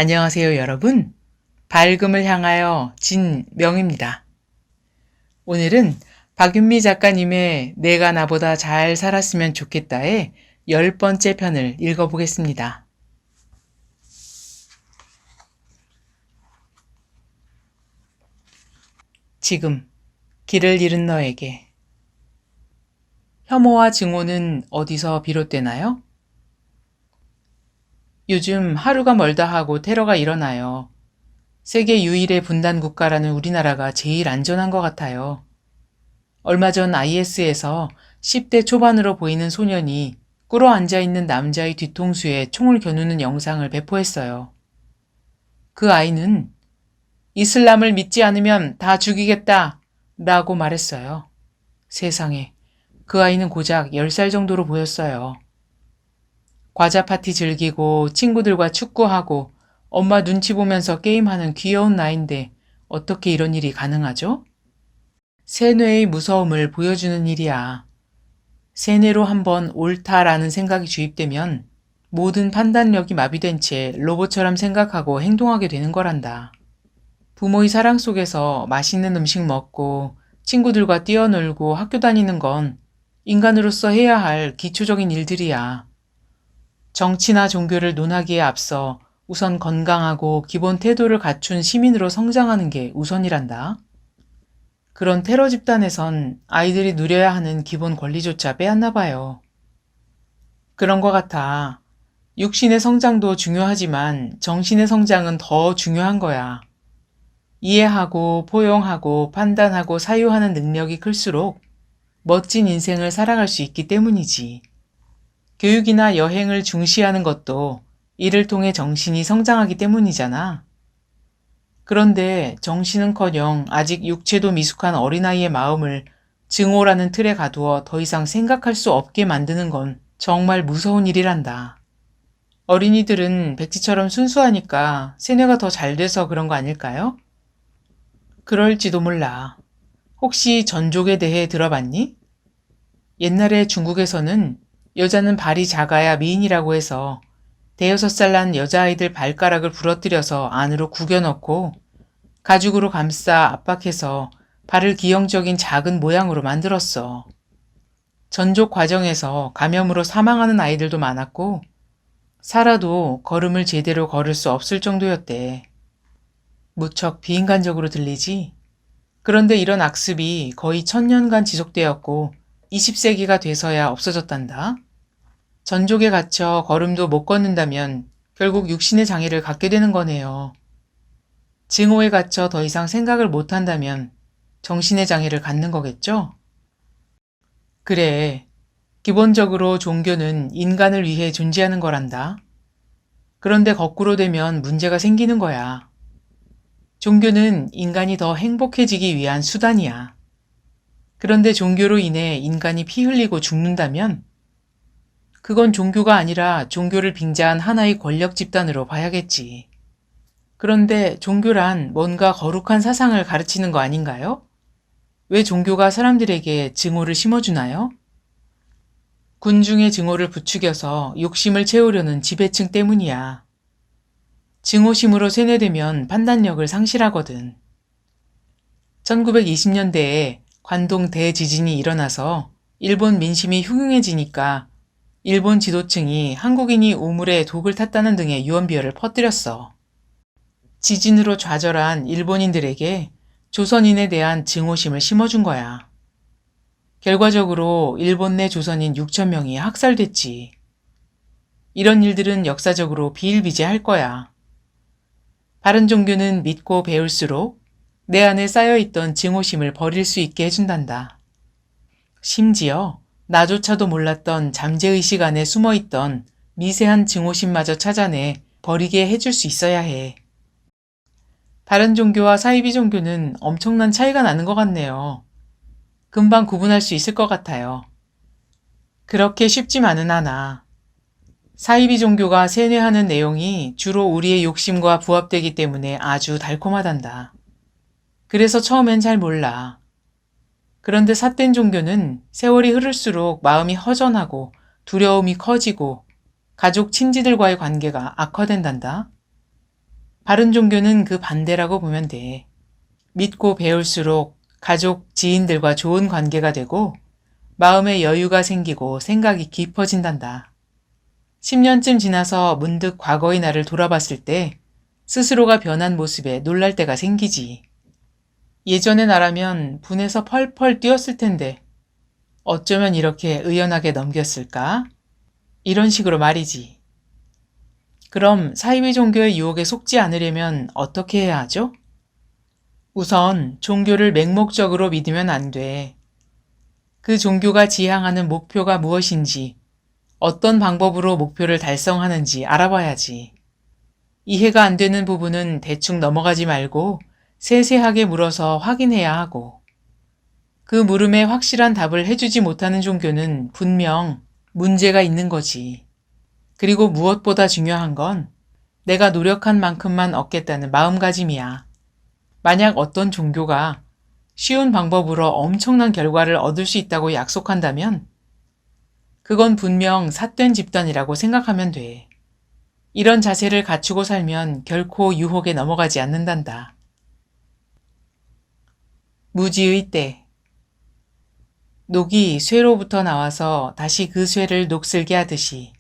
안녕하세요, 여러분. 밝음을 향하여 진명입니다. 오늘은 박윤미 작가님의 내가 나보다 잘 살았으면 좋겠다의 10번째 편을 읽어보겠습니다. 지금 길을 잃은 너에게. 혐오와 증오는 어디서 비롯되나요? 요즘 하루가 멀다 하고 테러가 일어나요. 세계 유일의 분단 국가라는 우리나라가 제일 안전한 것 같아요. 얼마 전 IS에서 10대 초반으로 보이는 소년이 꿇어 앉아있는 남자의 뒤통수에 총을 겨누는 영상을 배포했어요. 그 아이는 이슬람을 믿지 않으면 다 죽이겠다 라고 말했어요. 세상에, 그 아이는 고작 10살 정도로 보였어요. 과자 파티 즐기고 친구들과 축구하고 엄마 눈치 보면서 게임하는 귀여운 나이인데 어떻게 이런 일이 가능하죠? 세뇌의 무서움을 보여주는 일이야. 세뇌로 한번 옳다라는 생각이 주입되면 모든 판단력이 마비된 채 로봇처럼 생각하고 행동하게 되는 거란다. 부모의 사랑 속에서 맛있는 음식 먹고 친구들과 뛰어놀고 학교 다니는 건 인간으로서 해야 할 기초적인 일들이야. 정치나 종교를 논하기에 앞서 우선 건강하고 기본 태도를 갖춘 시민으로 성장하는 게 우선이란다. 그런 테러 집단에선 아이들이 누려야 하는 기본 권리조차 빼앗나 봐요. 그런 것 같아. 육신의 성장도 중요하지만 정신의 성장은 더 중요한 거야. 이해하고 포용하고 판단하고 사유하는 능력이 클수록 멋진 인생을 살아갈 수 있기 때문이지. 교육이나 여행을 중시하는 것도 이를 통해 정신이 성장하기 때문이잖아. 그런데 정신은커녕 아직 육체도 미숙한 어린아이의 마음을 증오라는 틀에 가두어 더 이상 생각할 수 없게 만드는 건 정말 무서운 일이란다. 어린이들은 백지처럼 순수하니까 세뇌가 더 잘 돼서 그런 거 아닐까요? 그럴지도 몰라. 혹시 전족에 대해 들어봤니? 옛날에 중국에서는 여자는 발이 작아야 미인이라고 해서 대여섯 살 난 여자아이들 발가락을 부러뜨려서 안으로 구겨 넣고 가죽으로 감싸 압박해서 발을 기형적인 작은 모양으로 만들었어. 전족 과정에서 감염으로 사망하는 아이들도 많았고 살아도 걸음을 제대로 걸을 수 없을 정도였대. 무척 비인간적으로 들리지? 그런데 이런 악습이 거의 1000년간 지속되었고 20세기가 돼서야 없어졌단다. 전족에 갇혀 걸음도 못 걷는다면 결국 육신의 장애를 갖게 되는 거네요. 증오에 갇혀 더 이상 생각을 못 한다면 정신의 장애를 갖는 거겠죠? 그래. 기본적으로 종교는 인간을 위해 존재하는 거란다. 그런데 거꾸로 되면 문제가 생기는 거야. 종교는 인간이 더 행복해지기 위한 수단이야. 그런데 종교로 인해 인간이 피 흘리고 죽는다면 그건 종교가 아니라 종교를 빙자한 하나의 권력 집단으로 봐야겠지. 그런데 종교란 뭔가 거룩한 사상을 가르치는 거 아닌가요? 왜 종교가 사람들에게 증오를 심어주나요? 군중의 증오를 부추겨서 욕심을 채우려는 지배층 때문이야. 증오심으로 세뇌되면 판단력을 상실하거든. 1920년대에 관동 대지진이 일어나서 일본 민심이 흉흉해지니까 일본 지도층이 한국인이 우물에 독을 탔다는 등의 유언비어를 퍼뜨렸어. 지진으로 좌절한 일본인들에게 조선인에 대한 증오심을 심어준 거야. 결과적으로 일본 내 조선인 6,000명이 학살됐지. 이런 일들은 역사적으로 비일비재할 거야. 바른 종교는 믿고 배울수록 내 안에 쌓여있던 증오심을 버릴 수 있게 해준단다. 심지어 나조차도 몰랐던 잠재의식 안에 숨어있던 미세한 증오심마저 찾아내 버리게 해줄 수 있어야 해. 다른 종교와 사이비 종교는 엄청난 차이가 나는 것 같네요. 금방 구분할 수 있을 것 같아요. 그렇게 쉽지만은 않아. 사이비 종교가 세뇌하는 내용이 주로 우리의 욕심과 부합되기 때문에 아주 달콤하단다. 그래서 처음엔 잘 몰라. 그런데 삿된 종교는 세월이 흐를수록 마음이 허전하고 두려움이 커지고 가족 친지들과의 관계가 악화된단다. 바른 종교는 그 반대라고 보면 돼. 믿고 배울수록 가족, 지인들과 좋은 관계가 되고 마음의 여유가 생기고 생각이 깊어진단다. 10년쯤 지나서 문득 과거의 나를 돌아봤을 때 스스로가 변한 모습에 놀랄 때가 생기지. 예전의 나라면 분해서 펄펄 뛰었을 텐데 어쩌면 이렇게 의연하게 넘겼을까? 이런 식으로 말이지. 그럼 사이비 종교의 유혹에 속지 않으려면 어떻게 해야 하죠? 우선 종교를 맹목적으로 믿으면 안 돼. 그 종교가 지향하는 목표가 무엇인지, 어떤 방법으로 목표를 달성하는지 알아봐야지. 이해가 안 되는 부분은 대충 넘어가지 말고 세세하게 물어서 확인해야 하고, 그 물음에 확실한 답을 해주지 못하는 종교는 분명 문제가 있는 거지. 그리고 무엇보다 중요한 건 내가 노력한 만큼만 얻겠다는 마음가짐이야. 만약 어떤 종교가 쉬운 방법으로 엄청난 결과를 얻을 수 있다고 약속한다면 그건 분명 삿된 집단이라고 생각하면 돼. 이런 자세를 갖추고 살면 결코 유혹에 넘어가지 않는단다. 무지의 때. 녹이 쇠로부터 나와서 다시 그 쇠를 녹슬게 하듯이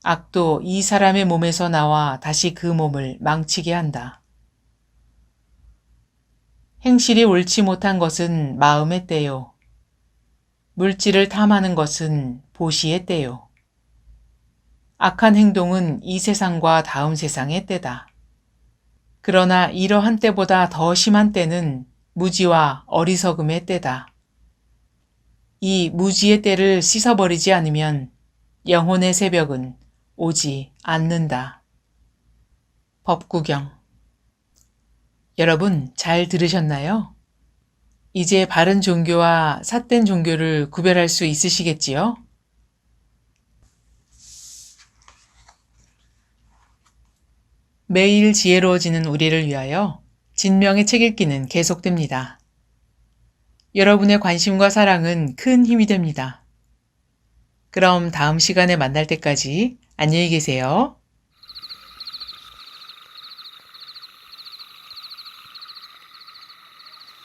악도 이 사람의 몸에서 나와 다시 그 몸을 망치게 한다. 행실이 옳지 못한 것은 마음의 때요. 물질을 탐하는 것은 보시의 때요. 악한 행동은 이 세상과 다음 세상의 때다. 그러나 이러한 때보다 더 심한 때는 무지와 어리석음의 때다. 이 무지의 때를 씻어버리지 않으면 영혼의 새벽은 오지 않는다. 법구경. 여러분 잘 들으셨나요? 이제 바른 종교와 삿된 종교를 구별할 수 있으시겠지요? 매일 지혜로워지는 우리를 위하여 진명의 책 읽기는 계속됩니다. 여러분의 관심과 사랑은 큰 힘이 됩니다. 그럼 다음 시간에 만날 때까지 안녕히 계세요.